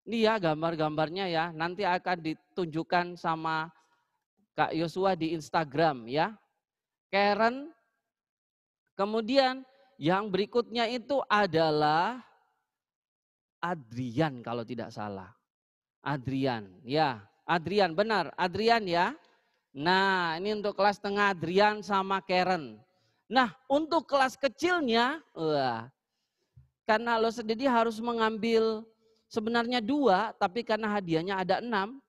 Ini ya gambar-gambarnya ya. Nanti akan ditunjukkan sama Kak Yosua di Instagram ya. Karen. Kemudian yang berikutnya itu adalah Adrian kalau tidak salah. Adrian ya. Adrian benar. Adrian ya. Nah ini untuk kelas tengah Adrian sama Karen. Nah untuk kelas kecilnya. Karena lo sendiri harus mengambil sebenarnya 2. Tapi karena hadiahnya ada 6.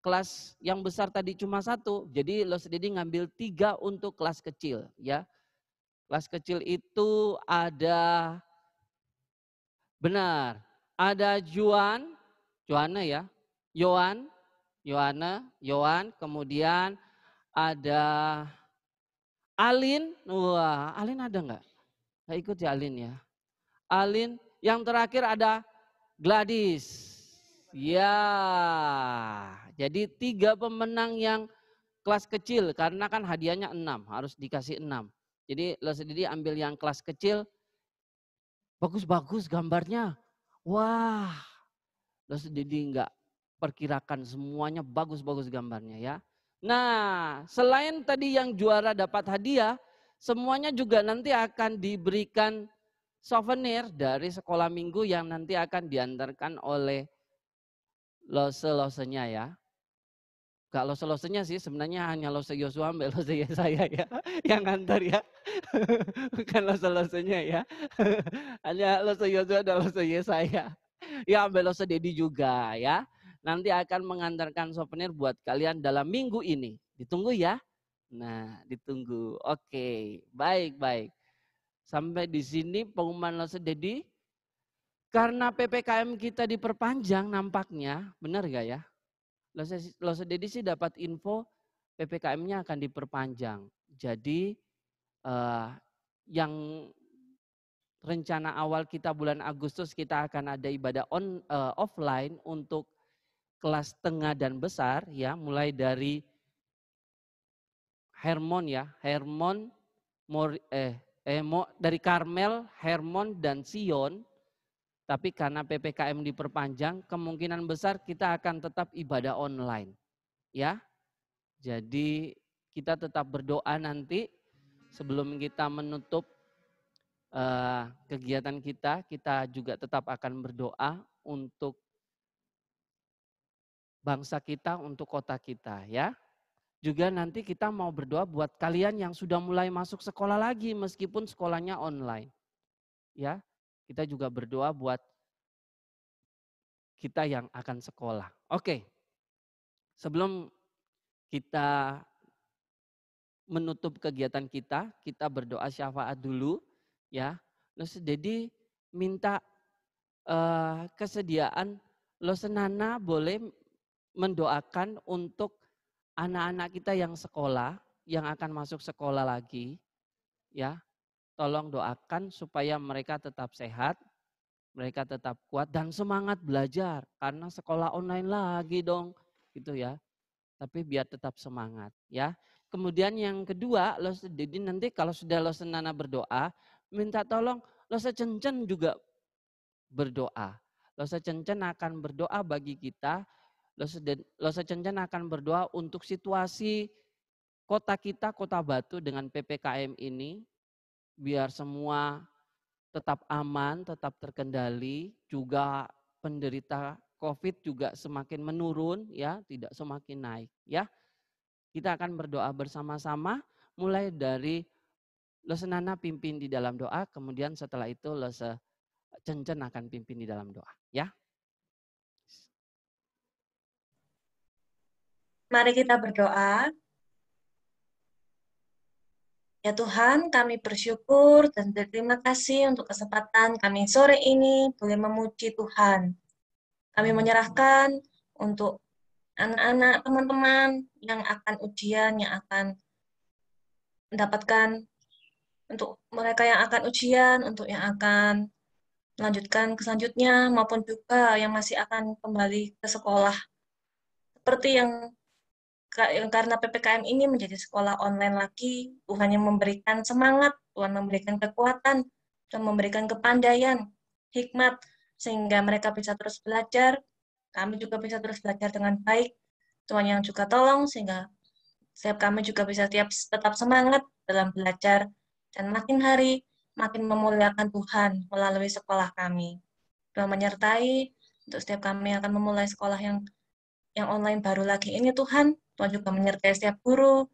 Kelas yang besar tadi cuma 1. Jadi lo sendiri ngambil 3 untuk kelas kecil ya. Kelas kecil itu ada, benar, ada Joanna ya, Yohan, kemudian ada Alin, wah Alin ada nggak? Nggak ikut ya Alin ya. Alin, yang terakhir ada Gladys. Ya, jadi 3 pemenang yang kelas kecil karena kan hadiahnya 6, harus dikasih 6. Jadi lo sendiri ambil yang kelas kecil, bagus-bagus gambarnya. Wah, lo sendiri enggak perkirakan semuanya bagus-bagus gambarnya ya. Nah, selain tadi yang juara dapat hadiah, semuanya juga nanti akan diberikan souvenir dari sekolah minggu yang nanti akan diantarkan oleh lose-losenya ya. Gak lose-losenya sih, sebenarnya hanya lose Yosua ambil lose saya ya, yang ngantar ya. Bukan lose-losenya ya. Hanya lose Yosua dan lose saya. Ya ambil lose Dedi juga ya. Nanti akan mengantarkan souvenir buat kalian dalam minggu ini. Ditunggu ya. Nah ditunggu. Oke, baik. Sampai di sini pengumuman lose Dedi. Karena PPKM kita diperpanjang nampaknya, benar gak ya? Lose Dedi sih dapat info PPKM-nya akan diperpanjang. Jadi yang rencana awal kita bulan Agustus kita akan ada ibadah offline untuk kelas tengah dan besar ya, mulai dari Hermon ya, dari Karmel, Hermon dan Sion Tapi karena PPKM diperpanjang, kemungkinan besar kita akan tetap ibadah online. Ya, jadi kita tetap berdoa nanti sebelum kita menutup kegiatan kita juga tetap akan berdoa untuk bangsa kita, untuk kota kita ya. Juga nanti kita mau berdoa buat kalian yang sudah mulai masuk sekolah lagi meskipun sekolahnya online. Ya, kita juga berdoa buat kita yang akan sekolah. Oke, sebelum kita menutup kegiatan kita berdoa syafaat dulu ya. Jadi minta kesediaan Losenana boleh mendoakan untuk anak-anak kita yang sekolah, yang akan masuk sekolah lagi ya. Tolong doakan supaya mereka tetap sehat, mereka tetap kuat dan semangat belajar karena sekolah online lagi dong gitu ya. Tapi biar tetap semangat ya. Kemudian yang kedua, jadi nanti kalau sudah Losenana berdoa, minta tolong Lose Cencen juga berdoa. Lose Cencen akan berdoa bagi kita, Lose Cencen akan berdoa untuk situasi kota kita, Kota Batu dengan PPKM ini, biar semua tetap aman, tetap terkendali, juga penderita COVID juga semakin menurun ya, tidak semakin naik ya. Kita akan berdoa bersama-sama mulai dari Losenana pimpin di dalam doa, kemudian setelah itu Lose Cencen akan pimpin di dalam doa ya. Mari kita berdoa. Ya Tuhan, kami bersyukur dan berterima kasih untuk kesempatan kami sore ini boleh memuji Tuhan. Kami menyerahkan untuk anak-anak, teman-teman yang akan ujian, yang akan mendapatkan, untuk mereka yang akan ujian, untuk yang akan melanjutkan ke selanjutnya, maupun juga yang masih akan kembali ke sekolah. Seperti yang karena PPKM ini menjadi sekolah online lagi, Tuhan yang memberikan semangat, Tuhan memberikan kekuatan, dan memberikan kepandaian, hikmat, sehingga mereka bisa terus belajar, kami juga bisa terus belajar dengan baik. Tuhan yang juga tolong, sehingga setiap kami juga bisa tetap semangat dalam belajar, dan makin hari makin memuliakan Tuhan melalui sekolah kami. Tuhan menyertai untuk setiap kami yang akan memulai sekolah yang online baru lagi ini Tuhan. Tuhan juga menyertai setiap guru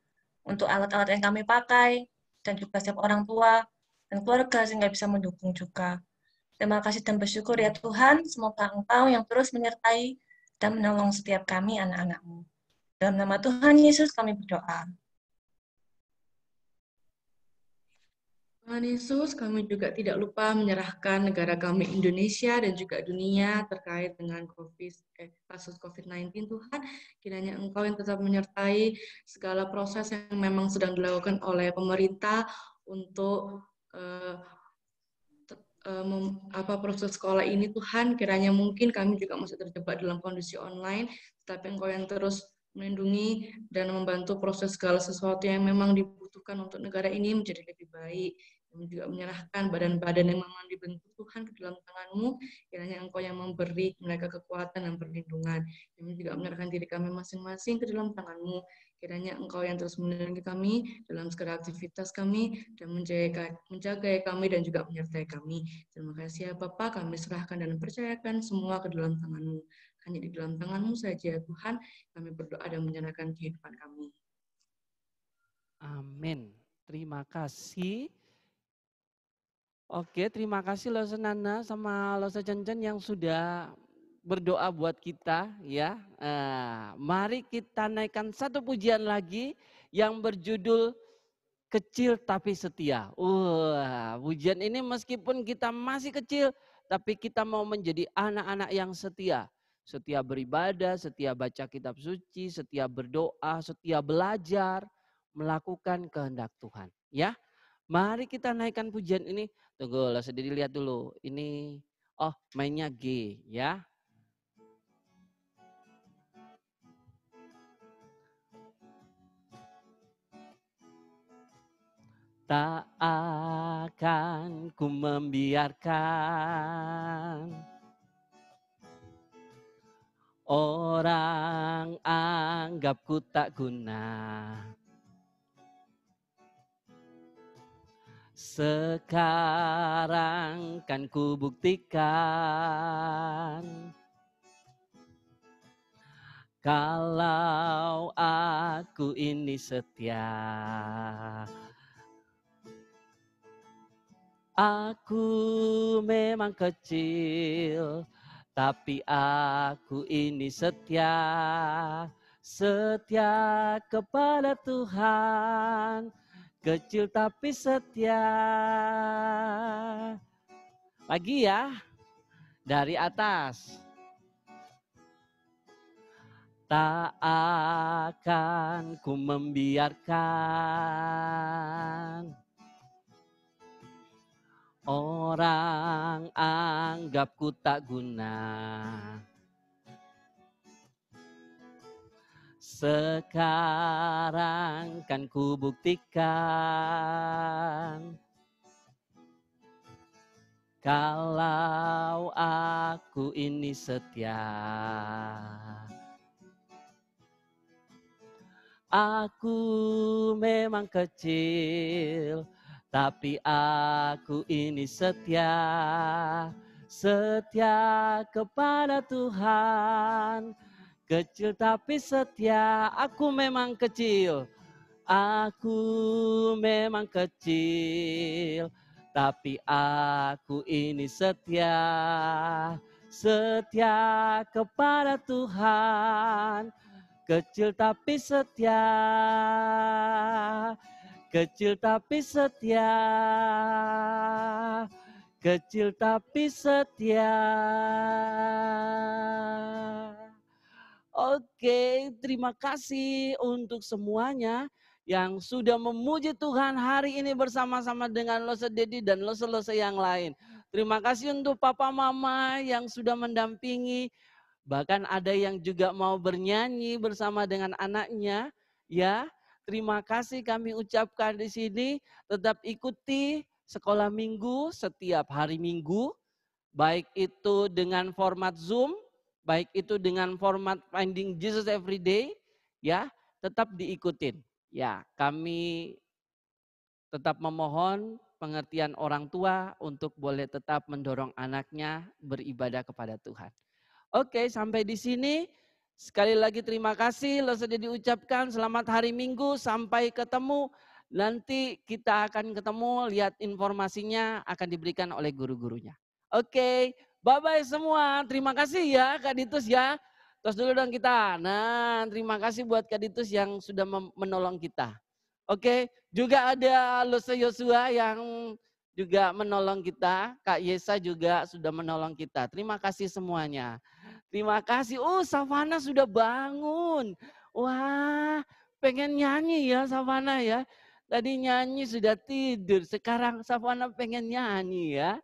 untuk alat-alat yang kami pakai, dan juga setiap orang tua dan keluarga sehingga bisa mendukung juga. Terima kasih dan bersyukur ya Tuhan, semoga Engkau yang terus menyertai dan menolong setiap kami anak-anak-Mu. Dalam nama Tuhan Yesus kami berdoa. Tuhan Yesus, kami juga tidak lupa menyerahkan negara kami Indonesia dan juga dunia terkait dengan kasus COVID-19 Tuhan. Kiranya Engkau yang tetap menyertai segala proses yang memang sedang dilakukan oleh pemerintah untuk proses sekolah ini Tuhan. Kiranya mungkin kami juga masih terjebak dalam kondisi online, tetapi Engkau yang terus melindungi dan membantu proses segala sesuatu yang memang dibutuhkan untuk negara ini menjadi lebih baik. Kami juga menyerahkan badan-badan yang memang dibentuk Tuhan ke dalam tangan-Mu, kiranya Engkau yang memberi mereka kekuatan dan perlindungan. Kami juga menyerahkan diri kami masing-masing ke dalam tangan-Mu, kiranya Engkau yang terus melindungi kami dalam segala aktivitas kami dan menjaga kami dan juga menyertai kami. Terima kasih ya Bapa, kami serahkan dan percayakan semua ke dalam tangan-Mu. Hanya di dalam tangan-Mu saja Tuhan, kami berdoa dan menyerahkan kehidupan kami. Amin. Terima kasih. Oke, terima kasih Losenana sama Lose Cencen yang sudah berdoa buat kita ya. Mari kita naikkan satu pujian lagi yang berjudul Kecil Tapi Setia. Pujian ini meskipun kita masih kecil, tapi kita mau menjadi anak-anak yang setia. Setia beribadah, setia baca kitab suci, setia berdoa, setia belajar, melakukan kehendak Tuhan. Ya, mari kita naikkan pujian ini. Tunggu, sedih lihat dulu. Ini, mainnya G ya. Tak akan ku membiarkan orang anggapku tak guna. Sekarang kan ku buktikan kalau aku ini setia. Aku memang kecil, tapi aku ini setia. Setia kepada Tuhan, kecil tapi setia. Lagi ya, dari atas. Tak akan ku membiarkan orang anggapku tak guna. Sekarang kan ku buktikan kalau aku ini setia. Aku memang kecil, tapi aku ini setia. Setia kepada Tuhan, kecil tapi setia. Aku memang kecil, aku memang kecil, tapi aku ini setia. Setia kepada Tuhan, kecil tapi setia, kecil tapi setia, kecil tapi setia. Oke, terima kasih untuk semuanya yang sudah memuji Tuhan hari ini bersama-sama dengan Lose Dedi dan Lose-Lose yang lain. Terima kasih untuk papa mama yang sudah mendampingi. Bahkan ada yang juga mau bernyanyi bersama dengan anaknya, ya. Terima kasih kami ucapkan di sini. Tetap ikuti sekolah minggu setiap hari Minggu, baik itu dengan format Zoom, baik itu dengan format Finding Jesus Every Day, ya. Tetap diikutin. Ya, kami tetap memohon pengertian orang tua untuk boleh tetap mendorong anaknya beribadah kepada Tuhan. Oke, sampai di sini. Sekali lagi terima kasih. Sudah diucapkan selamat hari Minggu. Sampai ketemu. Nanti kita akan ketemu. Lihat informasinya akan diberikan oleh guru-gurunya. Oke, bye-bye semua. Terima kasih ya Kak Ditus ya. Terus dulu dong kita. Nah, terima kasih buat Kak Ditus yang sudah menolong kita. Oke, juga ada Lose Yosua yang juga menolong kita. Kak Yesa juga sudah menolong kita. Terima kasih semuanya. Terima kasih. Oh, Savana sudah bangun. Wah, pengen nyanyi ya Savana ya. Tadi nyanyi sudah tidur. Sekarang Savana pengen nyanyi ya.